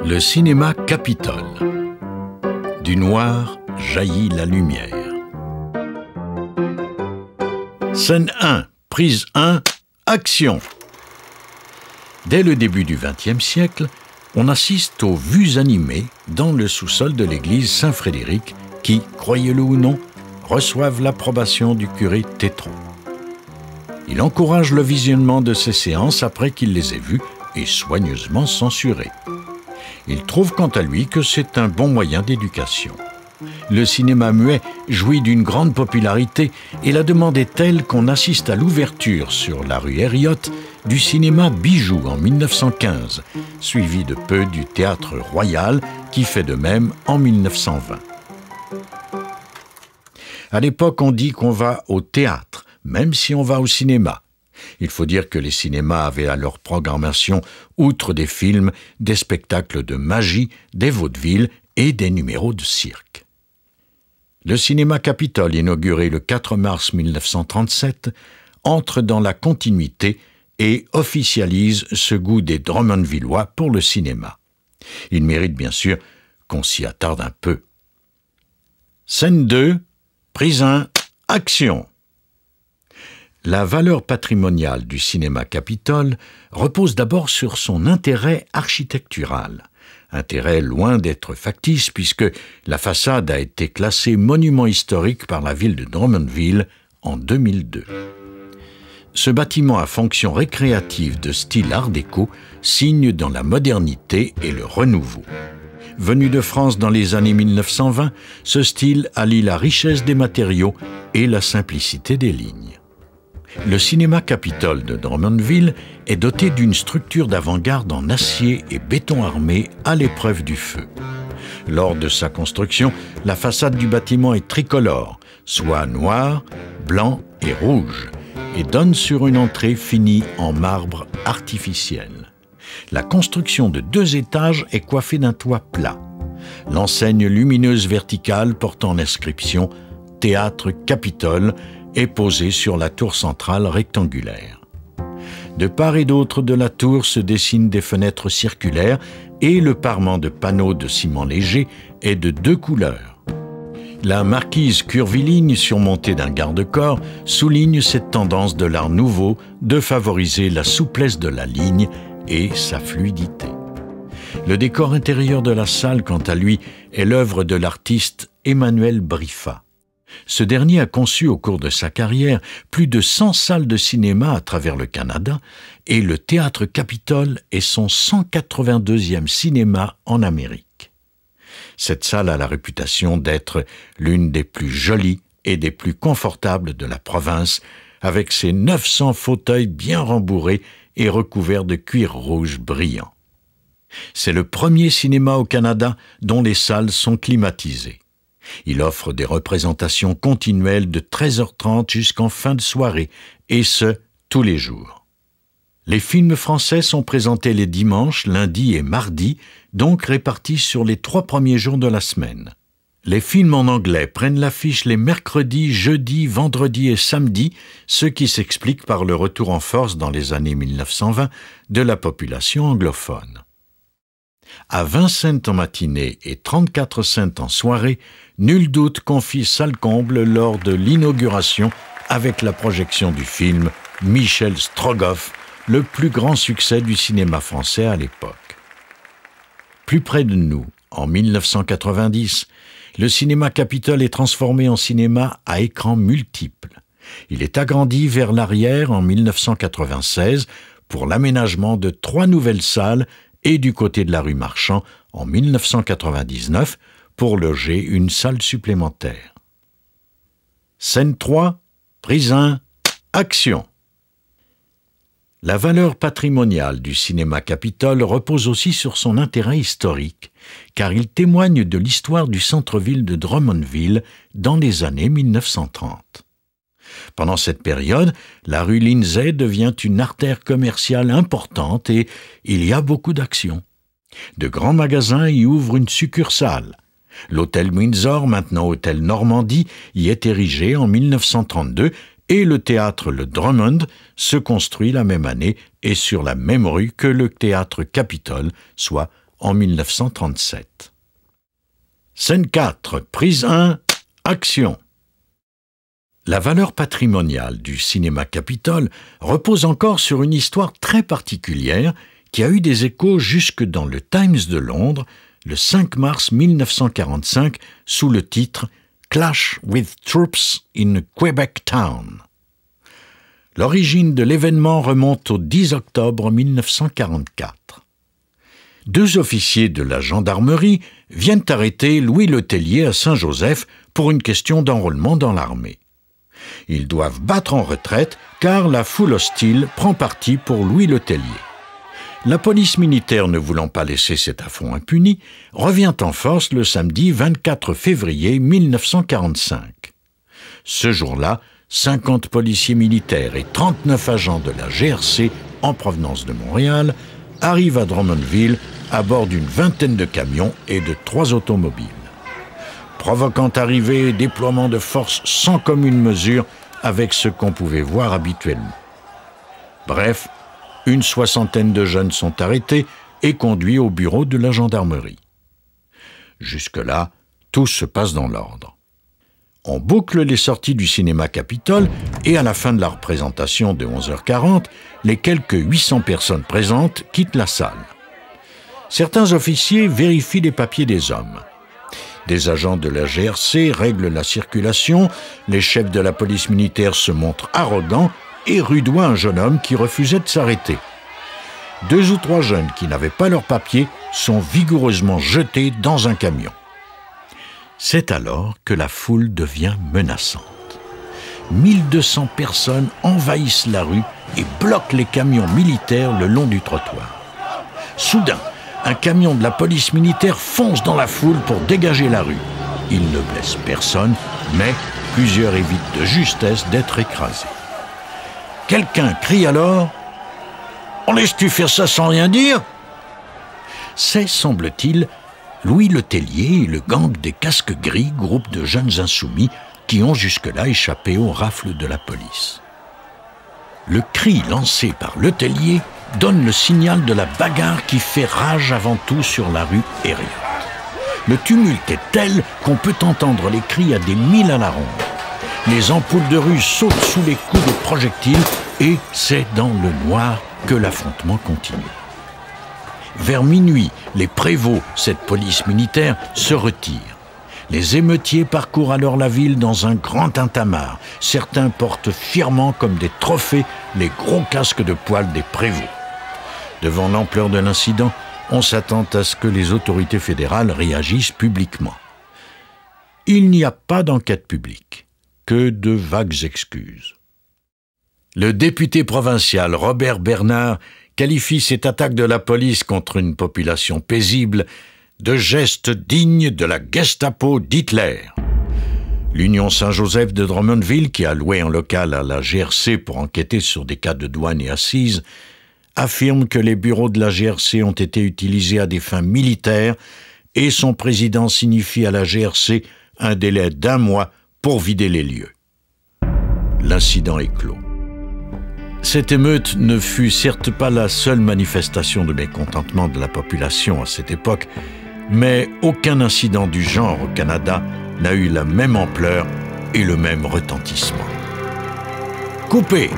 Le cinéma Capitole. Du noir jaillit la lumière. Scène 1, prise 1, action. Dès le début du XXe siècle, on assiste aux vues animées dans le sous-sol de l'église Saint-Frédéric qui, croyez-le ou non, reçoivent l'approbation du curé Tétron. Il encourage le visionnement de ces séances après qu'il les ait vues et soigneusement censurées. Il trouve quant à lui que c'est un bon moyen d'éducation. Le cinéma muet jouit d'une grande popularité et la demande est telle qu'on assiste à l'ouverture sur la rue Herriot du cinéma Bijou en 1915, suivi de peu du Théâtre Royal qui fait de même en 1920. À l'époque, on dit qu'on va au théâtre, même si on va au cinéma. Il faut dire que les cinémas avaient à leur programmation, outre des films, des spectacles de magie, des vaudevilles et des numéros de cirque. Le cinéma Capitole, inauguré le 4 mars 1937, entre dans la continuité et officialise ce goût des Drummondvillois pour le cinéma. Il mérite bien sûr qu'on s'y attarde un peu. Scène 2, prise 1, action. La valeur patrimoniale du cinéma Capitole repose d'abord sur son intérêt architectural. Intérêt loin d'être factice puisque la façade a été classée monument historique par la ville de Drummondville en 2002. Ce bâtiment à fonction récréative de style art déco signe dans la modernité et le renouveau. Venu de France dans les années 1920, ce style allie la richesse des matériaux et la simplicité des lignes. Le cinéma Capitole de Drummondville est doté d'une structure d'avant-garde en acier et béton armé à l'épreuve du feu. Lors de sa construction, la façade du bâtiment est tricolore, soit noir, blanc et rouge, et donne sur une entrée finie en marbre artificiel. La construction de 2 étages est coiffée d'un toit plat. L'enseigne lumineuse verticale portant l'inscription « Théâtre Capitole » est posée sur la tour centrale rectangulaire. De part et d'autre de la tour se dessinent des fenêtres circulaires et le parement de panneaux de ciment léger est de 2 couleurs. La marquise curviligne surmontée d'un garde-corps souligne cette tendance de l'art nouveau de favoriser la souplesse de la ligne et sa fluidité. Le décor intérieur de la salle, quant à lui, est l'œuvre de l'artiste Emmanuel Briffa. Ce dernier a conçu au cours de sa carrière plus de 100 salles de cinéma à travers le Canada et le Théâtre Capitole est son 182e cinéma en Amérique. Cette salle a la réputation d'être l'une des plus jolies et des plus confortables de la province, avec ses 900 fauteuils bien rembourrés et recouverts de cuir rouge brillant. C'est le premier cinéma au Canada dont les salles sont climatisées. Il offre des représentations continuelles de 13h30 jusqu'en fin de soirée, et ce, tous les jours. Les films français sont présentés les dimanches, lundis et mardis, donc répartis sur les 3 premiers jours de la semaine. Les films en anglais prennent l'affiche les mercredis, jeudis, vendredis et samedis, ce qui s'explique par le retour en force dans les années 1920 de la population anglophone. À 20 cents en matinée et 34 cents en soirée, nul doute qu'on fit salle comble lors de l'inauguration avec la projection du film Michel Strogoff, le plus grand succès du cinéma français à l'époque. Plus près de nous, en 1990, le cinéma Capitole est transformé en cinéma à écran multiple. Il est agrandi vers l'arrière en 1996 pour l'aménagement de 3 nouvelles salles et du côté de la rue Marchand en 1999 pour loger une salle supplémentaire. Scène 3, prise 1, action. La valeur patrimoniale du cinéma Capitole repose aussi sur son intérêt historique, car il témoigne de l'histoire du centre-ville de Drummondville dans les années 1930. Pendant cette période, la rue Lindsay devient une artère commerciale importante et il y a beaucoup d'actions. De grands magasins y ouvrent une succursale. L'hôtel Windsor, maintenant hôtel Normandie, y est érigé en 1932 et le théâtre Le Drummond se construit la même année et sur la même rue que le théâtre Capitole, soit en 1937. Scène 4, prise 1, action. La valeur patrimoniale du cinéma Capitole repose encore sur une histoire très particulière qui a eu des échos jusque dans le Times de Londres le 5 mars 1945 sous le titre « Clash with Troops in Quebec Town ». L'origine de l'événement remonte au 10 octobre 1944. 2 officiers de la gendarmerie viennent arrêter Louis Letellier à Saint-Joseph pour une question d'enrôlement dans l'armée. Ils doivent battre en retraite car la foule hostile prend parti pour Louis Letellier. La police militaire, ne voulant pas laisser cet affront impuni, revient en force le samedi 24 février 1945. Ce jour-là, 50 policiers militaires et 39 agents de la GRC en provenance de Montréal arrivent à Drummondville à bord d'une vingtaine de camions et de 3 automobiles. Provoquant arrivée et déploiement de force sans commune mesure avec ce qu'on pouvait voir habituellement. Bref, une 60aine de jeunes sont arrêtés et conduits au bureau de la gendarmerie. Jusque-là, tout se passe dans l'ordre. On boucle les sorties du cinéma Capitole et à la fin de la représentation de 11h40, les quelques 800 personnes présentes quittent la salle. Certains officiers vérifient les papiers des hommes. Des agents de la GRC règlent la circulation, les chefs de la police militaire se montrent arrogants et rudoient un jeune homme qui refusait de s'arrêter. 2 ou 3 jeunes qui n'avaient pas leurs papiers sont vigoureusement jetés dans un camion. C'est alors que la foule devient menaçante. 1200 personnes envahissent la rue et bloquent les camions militaires le long du trottoir. Soudain, un camion de la police militaire fonce dans la foule pour dégager la rue. Il ne blesse personne, mais plusieurs évitent de justesse d'être écrasés. Quelqu'un crie alors « On laisse-tu faire ça sans rien dire ?» C'est, semble-t-il, Louis Letellier et le gang des Casques Gris, groupe de jeunes insoumis qui ont jusque-là échappé aux rafles de la police. Le cri lancé par Letellier donne le signal de la bagarre qui fait rage avant tout sur la rue Herriot. Le tumulte est tel qu'on peut entendre les cris à des milles à la ronde. Les ampoules de rue sautent sous les coups de projectiles et c'est dans le noir que l'affrontement continue. Vers minuit, les prévôts, cette police militaire, se retirent. Les émeutiers parcourent alors la ville dans un grand tintamarre. Certains portent fièrement comme des trophées les gros casques de poil des prévôts. Devant l'ampleur de l'incident, on s'attend à ce que les autorités fédérales réagissent publiquement. Il n'y a pas d'enquête publique, que de vagues excuses. Le député provincial Robert Bernard qualifie cette attaque de la police contre une population paisible de gestes dignes de la Gestapo d'Hitler. L'Union Saint-Joseph de Drummondville, qui a loué un local à la GRC pour enquêter sur des cas de douane et assises, affirme que les bureaux de la GRC ont été utilisés à des fins militaires et son président signifie à la GRC un délai d'1 mois pour vider les lieux. L'incident est clos. Cette émeute ne fut certes pas la seule manifestation de mécontentement de la population à cette époque, mais aucun incident du genre au Canada n'a eu la même ampleur et le même retentissement. Coupé!